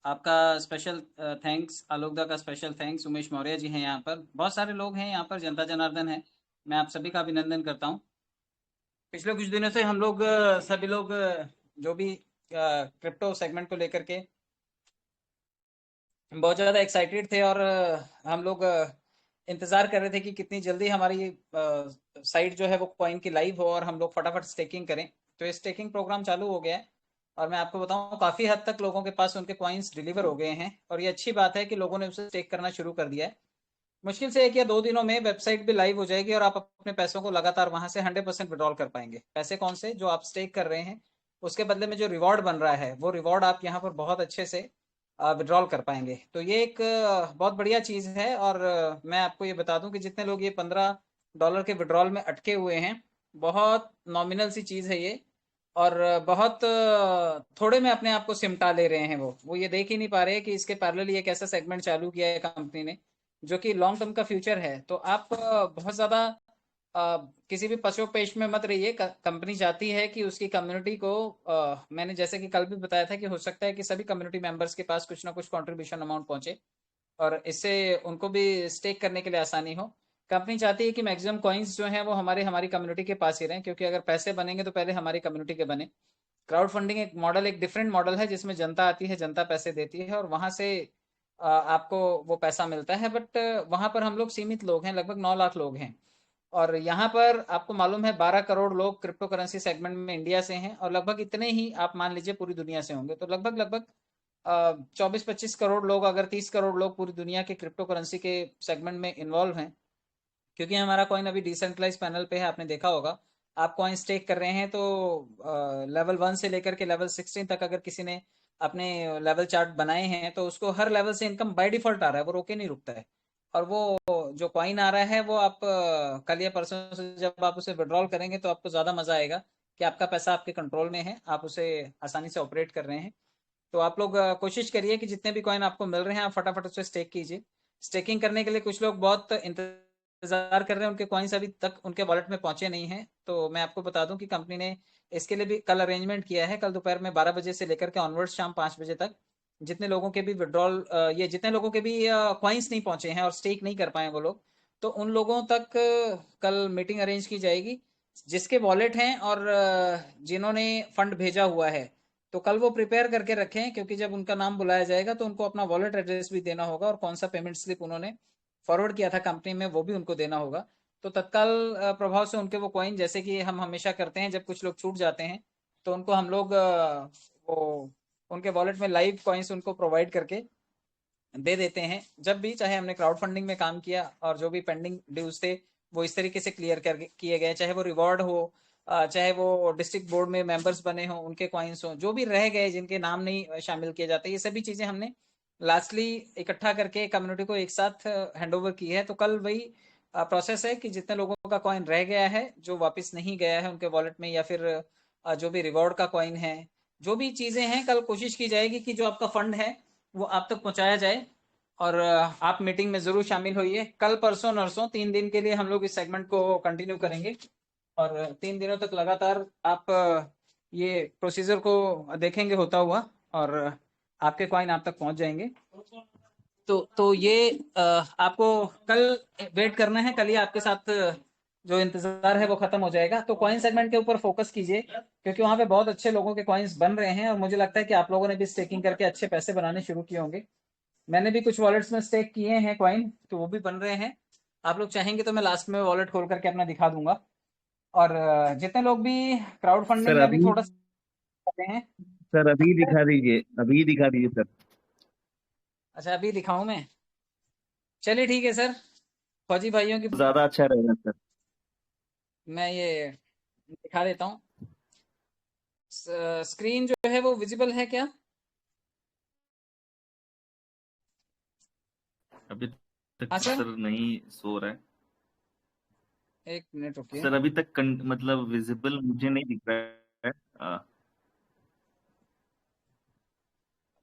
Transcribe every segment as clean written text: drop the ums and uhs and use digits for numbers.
आपका special thanks, आलोकदा का special thanks. Umesh Maurya ji हैं यहाँ पर, बहुत सारे लोग हैं यहाँ पर, जनता जनार्दन है। मैं आप सभी का अभिनंदन करता हूँ। पिछले कुछ दिनों से हम लोग सभी लोग जो भी क्रिप्टो सेगमेंट को लेकर के बहुत ज़्यादा एक्साइटेड थे, और हम लोग इंतज़ार कर रहे थे कि कितनी जल्दी हमारी साइट जो है वो कॉइन की लाइव हो और हम लोग फटाफट स्टेकिंग करें। तो ये स्टेकिंग प्रोग्राम चालू हो गया है, और मैं आपको बताऊं काफ़ी हद तक लोगों के पास उनके कॉइन्स डिलीवर हो गए हैं, और ये अच्छी बात है कि लोगों ने उसे स्टेक करना शुरू कर दिया है। मुश्किल से 1 या 2 दिनों में वेबसाइट भी लाइव हो जाएगी, और आप अपने पैसों को लगातार वहां से 100% विड्रॉल कर पाएंगे। पैसे कौन से? जो आप स्टेक कर रहे हैं, उसके बदले में जो रिवॉर्ड बन रहा है, वो रिवॉर्ड आप यहाँ पर बहुत अच्छे से विड्रॉल कर पाएंगे। तो ये एक बहुत बढ़िया चीज़ है। और मैं आपको ये बता दूं कि जितने लोग ये $15 के विड्रॉल में अटके हुए हैं, बहुत नॉमिनल सी चीज़ है ये। और बहुत थोड़े में अपने आप को सिमटा ले रहे हैं। वो ये देख ही नहीं पा रहे कि इसके पैरेलल एक ऐसा सेगमेंट चालू किया है कंपनी ने, जो कि लॉन्ग टर्म का फ्यूचर है। तो आप बहुत ज़्यादा किसी भी पशोपेश में मत रहिए। कंपनी चाहती है कि उसकी कम्युनिटी को, मैंने जैसे कि कल भी बताया था कि हो सकता है कि सभी कम्युनिटी मेंबर्स के पास कुछ ना कुछ कंट्रीब्यूशन अमाउंट पहुंचे, और इससे उनको भी स्टेक करने के लिए आसानी हो। कंपनी चाहती है कि मैक्सिमम कॉइन्स जो हैं वो हमारी कम्युनिटी के पास ही रहें, क्योंकि अगर पैसे बनेंगे तो पहले हमारी कम्युनिटी के बने। क्राउड फंडिंग एक मॉडल, एक डिफरेंट मॉडल है, जिसमें जनता आती है, जनता पैसे देती है, और वहां से आपको वो पैसा मिलता है। बट वहां पर हम लोग सीमित लोग हैं, लगभग 9 लाख लोग हैं। और यहाँ पर आपको मालूम है 12 करोड़ लोग क्रिप्टो करेंसी सेगमेंट में इंडिया से हैं, और लगभग इतने ही आप मान लीजिए पूरी दुनिया से होंगे। तो लगभग लगभग 24-25 करोड़ लोग, अगर 30 करोड़ लोग पूरी दुनिया के क्रिप्टो करेंसी के सेगमेंट में इन्वॉल्व हैं। क्योंकि हमारा कॉइन अभी डिसेंट्रलाइज पैनल पे है, आपने देखा होगा। आप कॉइन स्टेक कर रहे हैं तो लेवल 1 से लेकर के लेवल 16 तक अगर किसी ने अपने लेवल चार्ट बनाए हैं, तो उसको हर लेवल से इनकम बाय डिफॉल्ट आ रहा है, वो रोके नहीं रुकता है। और वो जो कॉइन आ रहा है वो आप कल या परसों से जब आप उसे विड्रॉल करेंगे तो आपको ज़्यादा मज़ा आएगा कि आपका पैसा आपके कंट्रोल में है, आप उसे आसानी से ऑपरेट कर रहे हैं। तो आप लोग कोशिश करिए कि जितने भी कॉइन आपको मिल रहे हैं आप फटाफट उसे स्टेक कीजिए। स्टेकिंग करने के लिए कुछ लोग बहुत इंतजार कर रहे हैं, उनके कॉइन्स अभी तक उनके वॉलेट में पहुंचे नहीं हैं। तो मैं आपको बता दूं कि कंपनी ने इसके लिए भी कल अरेंजमेंट किया है। कल दोपहर में 12 बजे से लेकर के ऑनवर्ड शाम 5 बजे तक जितने लोगों के भी विड्रॉल, ये जितने लोगों के भी कॉइन्स नहीं पहुंचे हैं और स्टेक नहीं कर पाए वो लोग, तो उन लोगों तक कल मीटिंग अरेंज की जाएगी। जिसके वॉलेट हैं और जिन्होंने फंड भेजा हुआ है, तो कल वो प्रिपेयर करके रखें, क्योंकि जब उनका नाम बुलाया जाएगा तो उनको अपना वॉलेट एड्रेस भी देना होगा, और कौन सा पेमेंट स्लिप उन्होंने फॉरवर्ड किया था कंपनी में वो भी उनको देना होगा। तो तत्काल प्रभाव से उनके वो कॉइन, जैसे कि हम हमेशा करते हैं जब कुछ लोग छूट जाते हैं, तो उनको हम लोग वो उनके वॉलेट में लाइव कॉइन्स उनको प्रोवाइड करके दे देते हैं। जब भी चाहे हमने क्राउड फंडिंग में काम किया और जो भी पेंडिंग ड्यूज थे वो इस तरीके से क्लियर कर किए गए, चाहे वो रिवॉर्ड हो, चाहे वो डिस्ट्रिक्ट बोर्ड में मेंबर्स बने हों उनके कॉइन्स हो, जो भी रह गए जिनके नाम नहीं शामिल किए जाते, ये सभी चीजें हमने लास्टली इकट्ठा करके कम्युनिटी को एक साथ हैंड ओवर की है। तो कल वही प्रोसेस है कि जितने लोगों का कॉइन रह गया है, जो वापस नहीं गया है उनके वॉलेट में, या फिर जो भी रिवॉर्ड का कॉइन है, जो भी चीजें हैं, कल कोशिश की जाएगी कि जो आपका फंड है वो आप तक पहुंचाया जाए। और आप मीटिंग में जरूर शामिल होइए। कल परसों नरसों 3 दिन के लिए हम लोग इस सेगमेंट को कंटिन्यू करेंगे, और 3 दिनों तक लगातार आप ये प्रोसीजर को देखेंगे होता हुआ, और आपके कॉइन आप तक पहुंच जाएंगे। तो ये आपको कल वेट करना है, कल ही आपके साथ जो इंतजार है वो खत्म हो जाएगा। तो कॉइन सेगमेंट के ऊपर फोकस कीजिए, क्योंकि वहां पे बहुत अच्छे लोगों के कॉइन्स बन रहे हैं, और मुझे लगता है कि आप लोगों ने भी स्टेकिंग करके अच्छे पैसे बनाने शुरू किए होंगे। मैंने भी कुछ वॉलेट्स में स्टेक किए हैं कॉइन, तो वो भी बन रहे हैं। आप लोग चाहेंगे तो मैं लास्ट में वॉलेट खोल करके अपना दिखा दूंगा। और जितने लोग भी क्राउड सर फंडिंग में अभी अभी थोड़ा करते हैं। सर अभी दिखा दीजिए, अभी दिखा दीजिए सर। अच्छा, अभी दिखाऊं मैं? चलिए ठीक है सर, फौजी भाइयों की ज्यादा अच्छा रहेगा सर। मैं ये दिखा देता हूँ। स्क्रीन जो है वो विजिबल है क्या? अभी तक हाँ तो सर, सर नहीं सो रहा है। 1 मिनट रुकिए। सर अभी तक मतलब विजिबल मुझे नहीं दिख रहा है।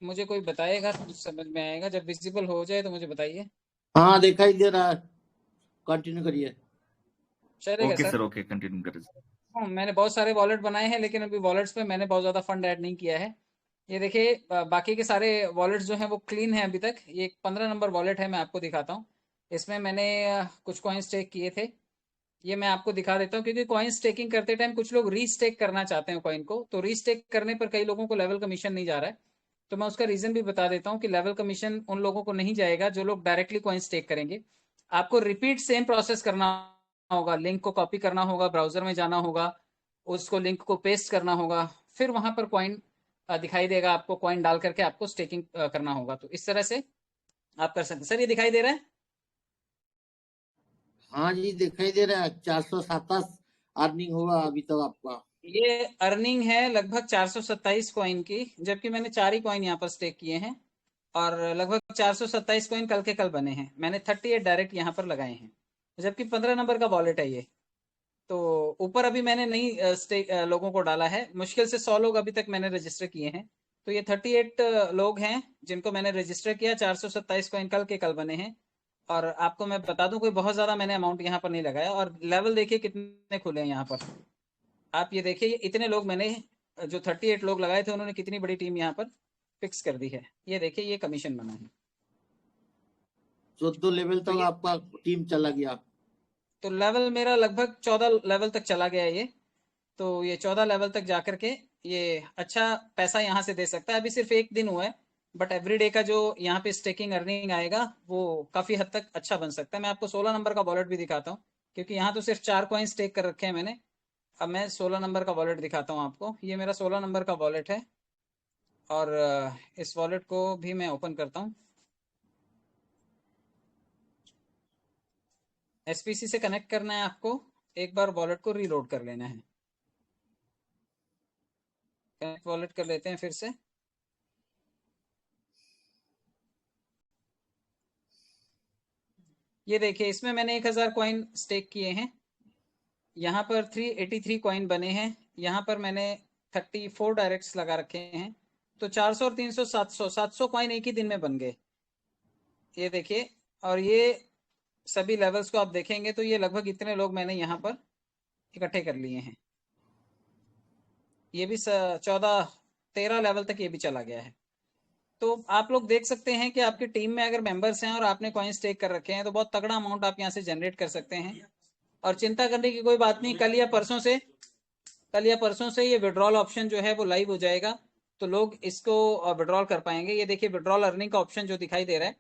मुझे कोई बताएगा तो समझ में आएगा, जब विजिबल हो जाए तो मुझे बताइए। हाँ दिखाई दे रहा है, कंटिन्यू करिए। चलेगा okay sir. Sir, okay continue करें। मैंने बहुत सारे वॉलेट बनाए हैं, लेकिन अभी वॉलेट्स पे मैंने बहुत ज़्यादा फंड ऐड नहीं किया है। ये देखिए बाकी के सारे वॉलेट्स जो हैं वो क्लीन है अभी तक। ये एक 15 नंबर वॉलेट है, मैं आपको दिखाता हूँ। इसमें मैंने कुछ कॉइन स्टेक किए थे। ये मैं आपको दिखा देता हूँ, क्योंकि कॉइन स्टेकिंग करते टाइम कुछ लोग रीस्टेक करना चाहते हैं कॉइन को, तो रीस्टेक करने पर कई लोगों को लेवल कमीशन नहीं जा रहा है। तो मैं उसका रीजन भी बता देता हूँ कि लेवल कमीशन उन लोगों को नहीं जाएगा जो लोग डायरेक्टली कॉइन स्टेक करेंगे। आपको रिपीट सेम प्रोसेस करना होगा, लिंक को कॉपी करना होगा, ब्राउजर में जाना होगा, उसको लिंक को पेस्ट करना होगा, फिर वहां पर कॉइन दिखाई देगा आपको, कॉइन डाल करके आपको स्टेकिंग करना होगा। तो इस तरह से आप कर सकते हैं। सर ये दिखाई दे रहा है? हाँ जी, दिखाई दे रहा है। 427 अर्निंग हुआ अभी तक आपका। ये अर्निंग है लगभग 427 कॉइन की, जबकि मैंने 4 ही कॉइन यहाँ पर स्टेक किए हैं, और लगभग 427 कॉइन कल के कल बने हैं। मैंने 38 डायरेक्ट यहाँ पर लगाए हैं, जबकि 15 नंबर का वॉलेट है ये। तो ऊपर अभी मैंने नहीं स्टेक लोगों को डाला है, मुश्किल से 100 लोग अभी तक मैंने रजिस्टर किए हैं। तो ये 38 लोग हैं जिनको मैंने रजिस्टर किया। 427 कॉइन कल के कल बने हैं। और आपको मैं बता दूं, कोई बहुत ज्यादा मैंने अमाउंट यहाँ पर नहीं लगाया। और लेवल देखिए कितने खुले हैं यहाँ पर। आप ये देखिए, ये इतने लोग मैंने, जो 38 लोग लगाए थे, उन्होंने कितनी बड़ी टीम यहाँ पर फिक्स कर दी है। ये देखिए, ये कमीशन बना है। 14 लेवल तो तक ये आपका टीम चला गया। तो लेवल मेरा लगभग 14 लेवल तक चला गया है ये। तो ये 14 लेवल तक जाकर के ये अच्छा पैसा यहाँ से दे सकता है। अभी सिर्फ एक दिन हुआ है, बट एवरीडे का जो यहाँ पे स्टेकिंग अर्निंग आएगा वो काफी हद तक अच्छा बन सकता है। मैं आपको 16 नंबर का वॉलेट भी दिखाता हूँ, क्योंकि यहाँ तो सिर्फ 4 कॉइन स्टेक कर रखे हैं मैंने। अब मैं 16 नंबर का वॉलेट दिखाता हूँ आपको। ये मेरा 16 नंबर का वॉलेट है, और इस वॉलेट को भी मैं ओपन करता हूँ। एसपीसी से कनेक्ट करना है आपको, एक बार वॉलेट को रीलोड कर लेना है। कनेक्ट वॉलेट कर लेते हैं फिर से। ये देखिए, इसमें मैंने 1000 कॉइन स्टेक किए हैं। यहाँ पर 383 कॉइन बने हैं। यहाँ पर मैंने 34 डायरेक्ट्स लगा रखे हैं। तो 400 और 300 700 कॉइन एक ही दिन में बन गए। ये देखिए, और ये सभी लेवल्स को आप देखेंगे तो ये लगभग इतने लोग मैंने यहाँ पर इकट्ठे कर लिए हैं। ये भी 14-13 लेवल तक ये भी चला गया है। तो आप लोग देख सकते हैं कि आपकी टीम में अगर मेंबर्स हैं और आपने कॉइन स्टेक कर रखे हैं, तो बहुत तगड़ा अमाउंट आप यहाँ से जनरेट कर सकते हैं। और चिंता करने की कोई बात नहीं, कल या परसों से ये विड्रॉल ऑप्शन जो है वो लाइव हो जाएगा, तो लोग इसको विड्रॉल कर पाएंगे। ये देखिए, विड्रॉल अर्निंग का ऑप्शन जो दिखाई दे रहा है,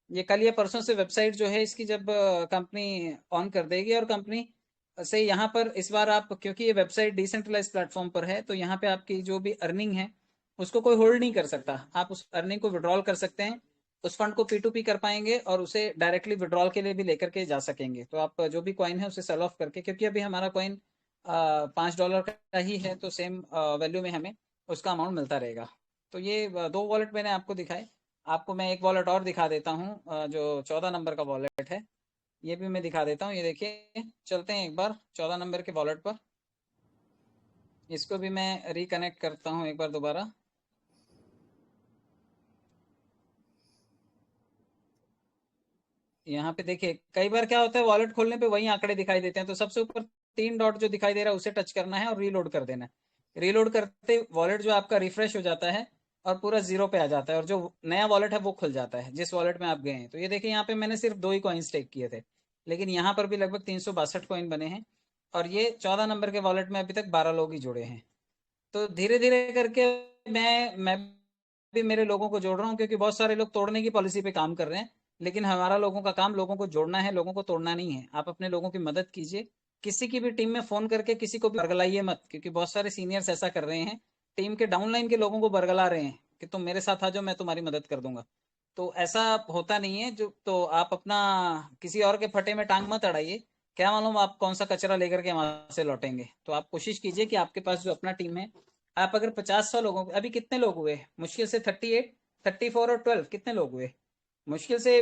ये कल या परसों से वेबसाइट जो है इसकी जब कंपनी ऑन कर देगी, और कंपनी से यहाँ पर इस बार आप, क्योंकि ये वेबसाइट डिसेंट्रलाइज प्लेटफॉर्म पर है, तो यहाँ पे आपकी जो भी अर्निंग है उसको कोई होल्ड नहीं कर सकता। आप उस अर्निंग को विड्रॉल कर सकते हैं, उस फंड को P2P कर पाएंगे, और उसे डायरेक्टली विड्रॉल के लिए भी लेकर के जा सकेंगे। तो आप जो भी कॉइन है उसे सेल ऑफ करके, क्योंकि अभी हमारा कॉइन $5 का ही है, तो सेम वैल्यू में हमें उसका अमाउंट मिलता रहेगा। तो ये 2 वॉलेट मैंने आपको दिखाए। आपको मैं एक वॉलेट और दिखा देता हूँ, जो 14 नंबर का वॉलेट है, ये भी मैं दिखा देता हूँ। ये देखिए, चलते हैं एक बार 14 नंबर के वॉलेट पर। इसको भी मैं रिकनेक्ट करता हूँ एक बार दोबारा। यहाँ पे देखिए, कई बार क्या होता है, वॉलेट खोलने पे वही आंकड़े दिखाई देते हैं। तो सबसे ऊपर 3 डॉट जो दिखाई दे रहा है उसे टच करना है और रीलोड कर देना है। रीलोड करते वॉलेट जो आपका रिफ्रेश हो जाता है और पूरा जीरो पे आ जाता है, और जो नया वॉलेट है वो खुल जाता है जिस वॉलेट में आप गए हैं। तो ये देखिए, यहाँ पे मैंने सिर्फ 2 ही कॉइन स्टेक किए थे, लेकिन यहाँ पर भी लगभग 362 कॉइन बने हैं। और ये 14 नंबर के वॉलेट में अभी तक 12 लोग ही जुड़े हैं। तो धीरे धीरे करके मैं भी मेरे लोगों को जोड़ रहा हूँ, क्योंकि बहुत सारे लोग तोड़ने की पॉलिसी पे काम कर रहे हैं। लेकिन हमारा लोगों का काम लोगों को जोड़ना है, लोगों को तोड़ना नहीं है। आप अपने लोगों की मदद कीजिए। किसी की भी टीम में फोन करके किसी को भी बरगलाइए मत, क्योंकि बहुत सारे सीनियर्स ऐसा कर रहे हैं, टीम के डाउनलाइन के लोगों को बरगला रहे हैं कि तुम मेरे साथ आ जाओ, मैं तुम्हारी मदद कर दूंगा। तो ऐसा होता नहीं है। जो तो आप अपना किसी और के फटे में टांग मत अड़ाइए। क्या मालूम आप कौन सा कचरा लेकर के वहां से लौटेंगे। तो आप कोशिश कीजिए कि आपके पास जो अपना टीम है, आप अगर 50-100 लोगों, अभी कितने लोग हुए, मुश्किल से 38, 34 और 12, कितने लोग हुए, मुश्किल से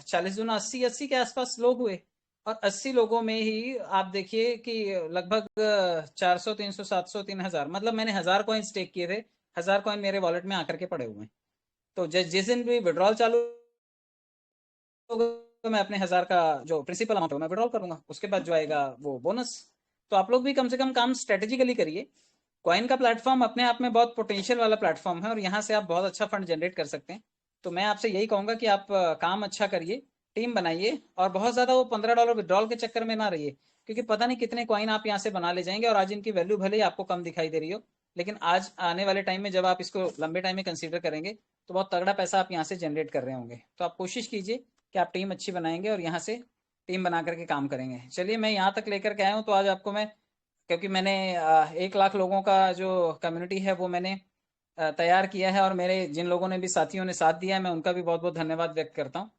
40 दूना 80, 80 के आसपास लोग हुए। और 80 लोगों में ही आप देखिए कि लगभग 400, 300, 700, 3000, मतलब मैंने 1000 कॉइन स्टेक किए थे। 1000 कॉइन मेरे वॉलेट में आकर के पड़े हुए हैं। तो जिस दिन भी विड्रॉल चालू होगा, तो मैं अपने 1000 का जो प्रिंसिपल अमाउंट है मैं विड्रॉल करूंगा, उसके बाद जो आएगा वो बोनस। तो आप लोग भी कम से कम काम स्ट्रेटेजिकली करिए। कॉइन का प्लेटफॉर्म अपने आप में बहुत पोटेंशियल वाला प्लेटफॉर्म है और यहाँ से आप बहुत अच्छा फंड जनरेट कर सकते हैं। तो मैं आपसे यही कहूंगा कि आप काम अच्छा करिए, टीम बनाइए और बहुत ज्यादा वो $15 विड्रॉल के चक्कर में ना रहिए, क्योंकि पता नहीं कितने कॉइन आप यहाँ से बना ले जाएंगे और आज इनकी वैल्यू भले ही आपको कम दिखाई दे रही हो, लेकिन आज आने वाले टाइम में जब आप इसको लंबे टाइम में कंसीडर करेंगे तो बहुत तगड़ा पैसा आप यहाँ से जनरेट कर रहे होंगे। तो आप कोशिश कीजिए कि आप टीम अच्छी बनाएंगे और यहाँ से टीम बना करके काम करेंगे। चलिए, मैं यहाँ तक लेकर के आया हूँ, तो आज आपको मैं, क्योंकि मैंने 1 लाख लोगों का जो कम्युनिटी है वो मैंने तैयार किया है और मेरे जिन लोगों ने भी, साथियों ने साथ दिया है, मैं उनका भी बहुत बहुत धन्यवाद व्यक्त करता हूँ।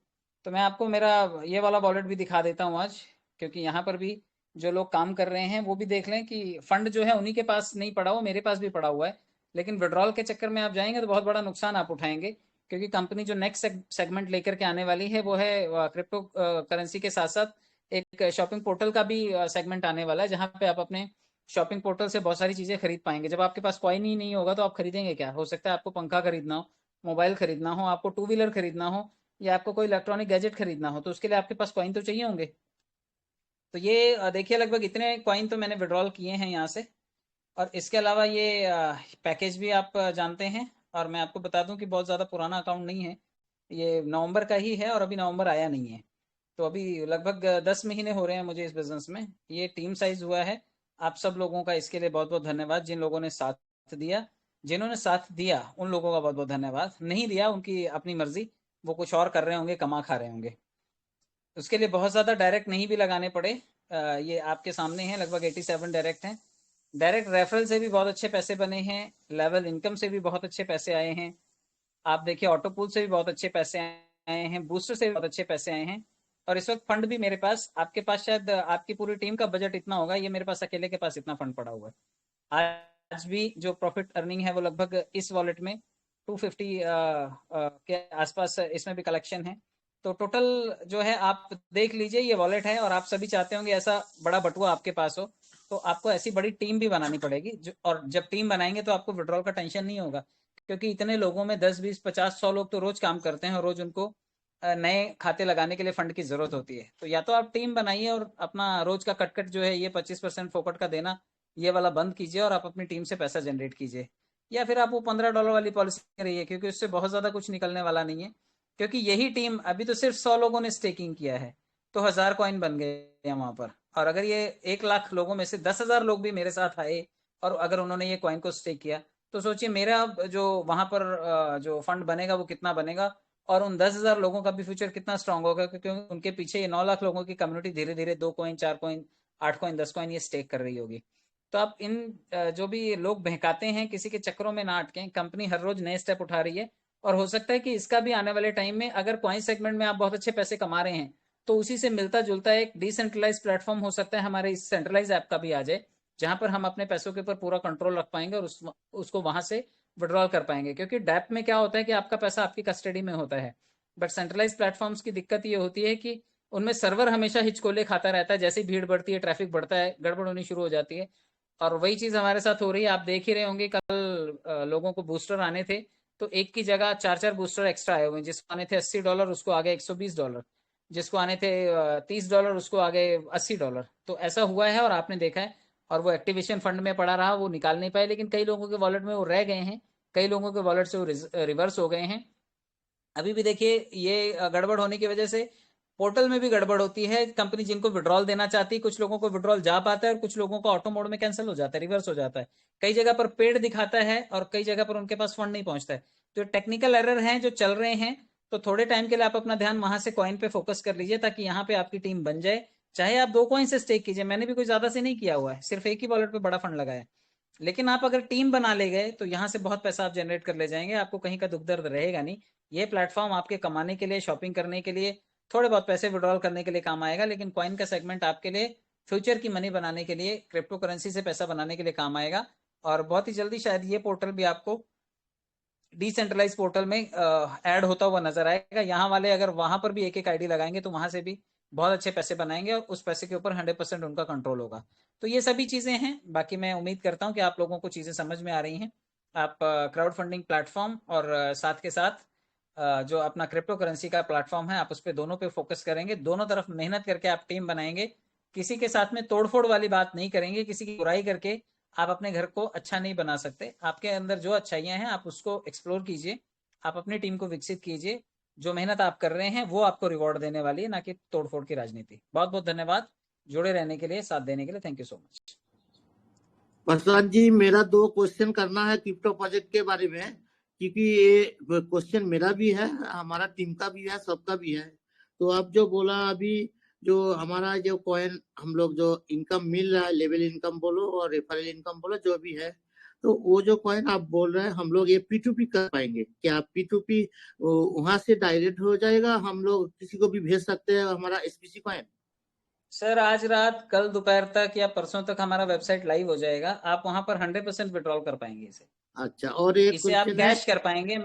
तो मैं आपको मेरा ये वाला वॉलेट भी दिखा देता हूँ आज, क्योंकि यहाँ पर भी जो लोग काम कर रहे हैं वो भी देख लें कि फंड जो है उन्हीं के पास नहीं पड़ा हो, मेरे पास भी पड़ा हुआ है, लेकिन विड्रॉल के चक्कर में आप जाएंगे तो बहुत बड़ा नुकसान आप उठाएंगे, क्योंकि कंपनी जो नेक्स्ट सेगमेंट लेकर के आने वाली है वो है क्रिप्टो करेंसी के साथ साथ एक शॉपिंग पोर्टल का भी सेगमेंट आने वाला है, जहाँ पे आप अपने शॉपिंग पोर्टल से बहुत सारी चीजें खरीद पाएंगे। जब आपके पास कॉइन ही नहीं होगा तो आप खरीदेंगे क्या? हो सकता है आपको पंखा खरीदना हो, मोबाइल खरीदना हो, आपको टू व्हीलर खरीदना हो, या आपको कोई इलेक्ट्रॉनिक गैजेट खरीदना हो, तो उसके लिए आपके पास कॉइन तो चाहिए होंगे। तो ये देखिए, लगभग इतने कॉइन तो मैंने विड्रॉल किए हैं यहाँ से। और इसके अलावा ये पैकेज भी आप जानते हैं, और मैं आपको बता दूं कि बहुत ज़्यादा पुराना अकाउंट नहीं है, ये नवंबर का ही है और अभी नवंबर आया नहीं है। तो अभी लगभग 10 महीने हो रहे हैं मुझे इस बिजनेस में। ये टीम साइज हुआ है। आप सब लोगों का इसके लिए बहुत बहुत धन्यवाद, जिन लोगों ने साथ दिया। जिन्होंने साथ दिया उन लोगों का बहुत बहुत धन्यवाद, नहीं दिया उनकी अपनी मर्जी, वो कुछ और कर रहे होंगे, कमा खा रहे होंगे। उसके लिए बहुत ज़्यादा डायरेक्ट नहीं भी लगाने पड़े। ये आपके सामने है, लगभग 87 डायरेक्ट हैं। डायरेक्ट रेफरल से भी बहुत अच्छे पैसे बने हैं, लेवल इनकम से भी बहुत अच्छे पैसे आए हैं। आप देखिए, ऑटो पूल से भी बहुत अच्छे पैसे आए हैं, बूस्टर से भी बहुत अच्छे पैसे आए हैं। और इस वक्त फंड भी मेरे पास, आपके पास शायद आपकी पूरी टीम का बजट इतना होगा, ये मेरे पास अकेले के पास इतना फंड पड़ा हुआ है। आज भी जो प्रॉफिट अर्निंग है वो लगभग इस वॉलेट में 250 के आसपास इसमें भी कलेक्शन है। तो टोटल जो है आप देख लीजिए, ये वॉलेट है और आप सभी चाहते होंगे ऐसा बड़ा बटुआ आपके पास हो, तो आपको ऐसी बड़ी टीम भी बनानी पड़ेगी और जब टीम बनाएंगे तो आपको विड्रॉल का टेंशन नहीं होगा, क्योंकि इतने लोगों में 10 20 50 100 लोग तो रोज काम करते हैं और रोज उनको नए खाते लगाने के लिए फंड की जरूरत होती है। तो या तो आप टीम बनाइए और अपना रोज का कटकट जो है ये 25% फोकट का देना, ये वाला बंद कीजिए और आप अपनी टीम से पैसा जनरेट कीजिए, या फिर आप वो $15 वाली पॉलिसी करिए, क्योंकि उससे बहुत ज्यादा कुछ निकलने वाला नहीं है। क्योंकि यही टीम, अभी तो सिर्फ 100 लोगों ने स्टेकिंग किया है तो 1000 कॉइन बन गए वहां पर। और अगर ये 1 लाख लोगों में से 10,000 लोग भी मेरे साथ आए और अगर उन्होंने ये कॉइन को स्टेक किया, तो सोचिए मेरा जो वहां पर जो फंड बनेगा वो कितना बनेगा, और उन 10,000 लोगों का भी फ्यूचर कितना स्ट्रांग होगा, क्योंकि उनके पीछे ये 9 लाख लोगों की कम्युनिटी धीरे धीरे 2 कॉइन 4 कॉइन 8 कॉइन 10 कॉइन ये स्टेक कर रही होगी। तो आप इन जो भी लोग बहकाते हैं किसी के चक्करों में ना अटकें। कंपनी हर रोज नए स्टेप उठा रही है और हो सकता है कि इसका भी आने वाले टाइम में, अगर कॉइन सेगमेंट में आप बहुत अच्छे पैसे कमा रहे हैं, तो उसी से मिलता जुलता एक डिसेंट्रलाइज प्लेटफॉर्म हो सकता है हमारे इस सेंट्रलाइज ऐप का भी आ जाए, जहां पर हम अपने पैसों के ऊपर पूरा कंट्रोल रख पाएंगे और उसको वहां से विड्रॉल कर पाएंगे। क्योंकि डैप में क्या होता है कि आपका पैसा आपकी कस्टडी में होता है, बट सेंट्रलाइज प्लेटफॉर्म्स की दिक्कत ये होती है कि उनमें सर्वर हमेशा हिचकोले खाता रहता है, जैसे ही भीड़ बढ़ती है, ट्रैफिक बढ़ता है, गड़बड़ होनी शुरू हो जाती है। और वही चीज हमारे साथ हो रही है। आप देख ही रहे होंगे, कल लोगों को बूस्टर आने थे तो एक की जगह 4 4 बूस्टर एक्स्ट्रा आए हुए हैं। जिसको आने थे $80 उसको आ गए $120, जिसको आने थे $30 उसको आ गए $80। तो ऐसा हुआ है और आपने देखा है। और वो एक्टिवेशन फंड में पड़ा रहा, वो निकाल नहीं पाए, लेकिन कई लोगों के वॉलेट में वो रह गए हैं, कई लोगों के वॉलेट से वो रिवर्स हो गए हैं। अभी भी देखिए, ये गड़बड़ होने की वजह से पोर्टल में भी गड़बड़ होती है। कंपनी जिनको विड्रॉल देना चाहती है, कुछ लोगों को विड्रॉल जा पाता है और कुछ लोगों का ऑटो मोड में कैंसिल हो जाता है, रिवर्स हो जाता है। कई जगह पर पेड दिखाता है और कई जगह पर उनके पास फंड नहीं पहुंचता है। तो टेक्निकल एरर हैं जो चल रहे हैं। तो थोड़े टाइम के लिए आप अपना ध्यान वहां से कॉइन पे फोकस कर लीजिए, ताकि यहाँ पे आपकी टीम बन जाए। चाहे आप 2 कॉइन से स्टेक कीजिए, मैंने भी कोई ज्यादा से नहीं किया हुआ है, सिर्फ एक ही वॉलेट पे बड़ा फंड लगाया है। लेकिन आप अगर टीम बना ले गए तो यहाँ से बहुत पैसा आप जनरेट कर ले जाएंगे, आपको कहीं का दुख दर्द रहेगा नहीं। ये प्लेटफॉर्म आपके कमाने के लिए, शॉपिंग करने के लिए, थोड़े बहुत पैसे विड्रॉल करने के लिए काम आएगा, लेकिन कॉइन का सेगमेंट आपके लिए फ्यूचर की मनी बनाने के लिए, क्रिप्टो करेंसी से पैसा बनाने के लिए काम आएगा। और बहुत ही जल्दी शायद ये पोर्टल भी आपको डिसेंट्रलाइज पोर्टल में ऐड होता हुआ नजर आएगा। यहाँ वाले अगर वहां पर भी एक एक आईडी लगाएंगे तो वहां से भी बहुत अच्छे पैसे बनाएंगे और उस पैसे के ऊपर 100% उनका कंट्रोल होगा। तो ये सभी चीजें हैं। बाकी मैं उम्मीद करता हूँ कि आप लोगों को चीजें समझ में आ रही हैं। आप क्राउड फंडिंग प्लेटफॉर्म और साथ के साथ जो अपना क्रिप्टो करेंसी का प्लेटफॉर्म है, आप उस पर दोनों पे फोकस करेंगे, दोनों तरफ मेहनत करके आप टीम बनाएंगे, किसी के साथ में तोड़फोड़ वाली बात नहीं करेंगे, किसी की बुराई करके आप अपने घर को अच्छा नहीं बना सकते। आपके अंदर जो अच्छाइयां हैं आप उसको एक्सप्लोर कीजिए, आप अपनी टीम को विकसित कीजिए। जो मेहनत आप कर रहे हैं वो आपको रिवॉर्ड देने वाली है, ना कि तोड़फोड़ की राजनीति। बहुत बहुत धन्यवाद जुड़े रहने के लिए, साथ देने के लिए। Thank you so much. Prashant ji, मेरा 2 क्वेश्चन करना है क्रिप्टो प्रोजेक्ट के बारे में, क्योंकि ये क्वेश्चन मेरा भी है, हमारा टीम का भी है, सबका भी है। तो आप जो बोला अभी, जो हमारा जो कॉइन हम लोग जो इनकम मिल रहा है, लेवल इनकम बोलो और रेफरल इनकम बोलो, जो भी है, तो वो जो कॉइन आप बोल रहे हैं हम लोग ये P2P कर पाएंगे क्या? P2P वहां से डायरेक्ट हो जाएगा, हम लोग किसी को भी भेज सकते हैं हमारा SPC कॉइन? सर आज रात, कल दोपहर तक या परसों तक हमारा वेबसाइट लाइव हो जाएगा। आप वहां पर 100% विड्रॉल कर पाएंगे इसे। अच्छा, और एक इसे आप क्वेश्चन है। कैश कर पाएंगे।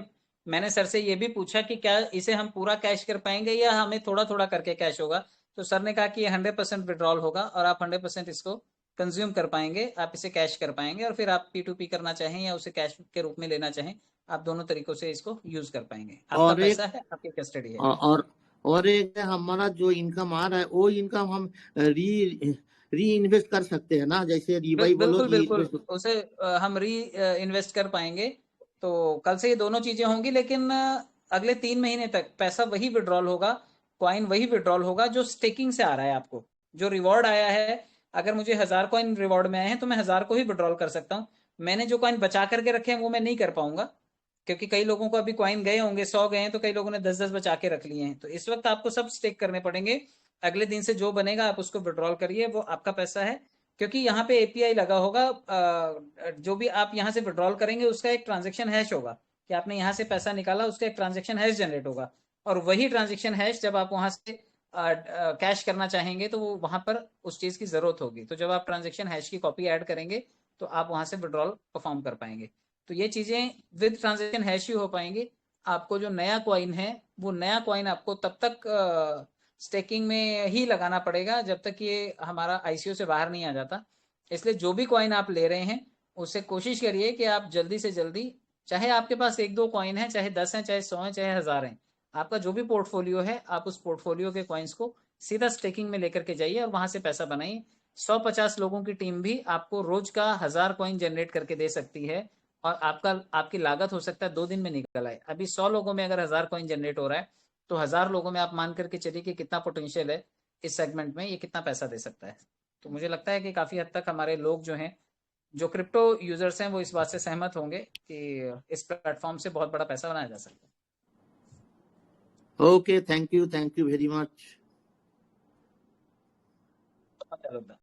मैंने सर से ये भी पूछा कि क्या इसे हम पूरा कैश कर पाएंगे या हमें थोड़ा थोड़ा करके कैश होगा। तो सर ने कहा कि ये 100% विड्रॉल होगा और आप 100% इसको कंज्यूम कर पाएंगे, आप इसे कैश कर पाएंगे। और फिर आप P2P करना चाहें या उसे कैश के रूप में लेना चाहें, आप दोनों तरीकों से इसको यूज कर पाएंगे। आपका और पैसा एक है, आपकी कस्टडी है। और एक है, हमारा जो इनकम आ रहा है वो इनकम हम री इन्वेस्ट कर सकते हैं ना, जैसे रीबाई बोलो बिल्कुल री बिल्कुल, इन्वेस्ट। उसे हम री इन्वेस्ट कर पाएंगे। तो कल से ये दोनों चीजें होंगी, लेकिन अगले 3 महीने तक पैसा वही विड्रॉल होगा, कॉइन वही विड्रॉल होगा जो स्टेकिंग से आ रहा है। आपको जो रिवॉर्ड आया है, अगर मुझे 1000 कॉइन रिवॉर्ड में आए हैं तो मैं 1000 को ही विड्रॉल कर सकता हूँ। मैंने जो कॉइन बचा करके रखे हैं वो मैं नहीं कर पाऊंगा, क्योंकि कई लोगों को अभी कॉइन गए होंगे, 100 गए हैं, तो कई लोगों ने 10-10 बचा के रख लिए हैं। तो इस वक्त आपको सब स्टेक करने पड़ेंगे। अगले दिन से जो बनेगा आप उसको विड्रॉल करिए, वो आपका पैसा है। क्योंकि यहाँ पे एपीआई लगा होगा, जो भी आप यहाँ से विड्रॉल करेंगे उसका एक ट्रांजेक्शन हैश होगा कि आपने यहाँ से पैसा निकाला, उसका एक ट्रांजेक्शन हैश जनरेट होगा। और वही ट्रांजेक्शन हैश जब आप वहां से कैश करना चाहेंगे तो वो वहां पर उस चीज की जरूरत होगी। तो जब आप ट्रांजेक्शन हैश की कॉपी ऐड करेंगे तो आप वहां से विड्रॉल परफॉर्म कर पाएंगे। तो ये चीजें विद ट्रांजेक्शन हैश ही हो पाएंगी। आपको जो नया कॉइन है, वो नया कॉइन आपको तब तक स्टेकिंग में ही लगाना पड़ेगा जब तक ये हमारा आईसीओ से बाहर नहीं आ जाता। इसलिए जो भी कॉइन आप ले रहे हैं उससे कोशिश करिए कि आप जल्दी से जल्दी, चाहे आपके पास 1-2 कॉइन है, चाहे 10 है, चाहे 100 है, चाहे 1000 है, आपका जो भी पोर्टफोलियो है, आप उस पोर्टफोलियो के कॉइन्स को सीधा स्टेकिंग में लेकर के जाइए और वहां से पैसा बनाइए। 150 लोगों की टीम भी आपको रोज का 1000 कॉइन जनरेट करके दे सकती है। और आपकी लागत हो सकता है 2 दिन में निकल आए। अभी 100 लोगों में अगर 1000 कॉइन जनरेट हो रहा है, तो 1000 लोगों में आप मान करके चलिए कि कितना पोटेंशियल है इस सेगमेंट में, ये कितना पैसा दे सकता है। तो मुझे लगता है कि काफी हद तक हमारे लोग जो हैं, जो क्रिप्टो यूजर्स हैं, वो इस बात से सहमत होंगे कि इस प्लेटफॉर्म से बहुत बड़ा पैसा बनाया जा सकता okay, thank you very much. है।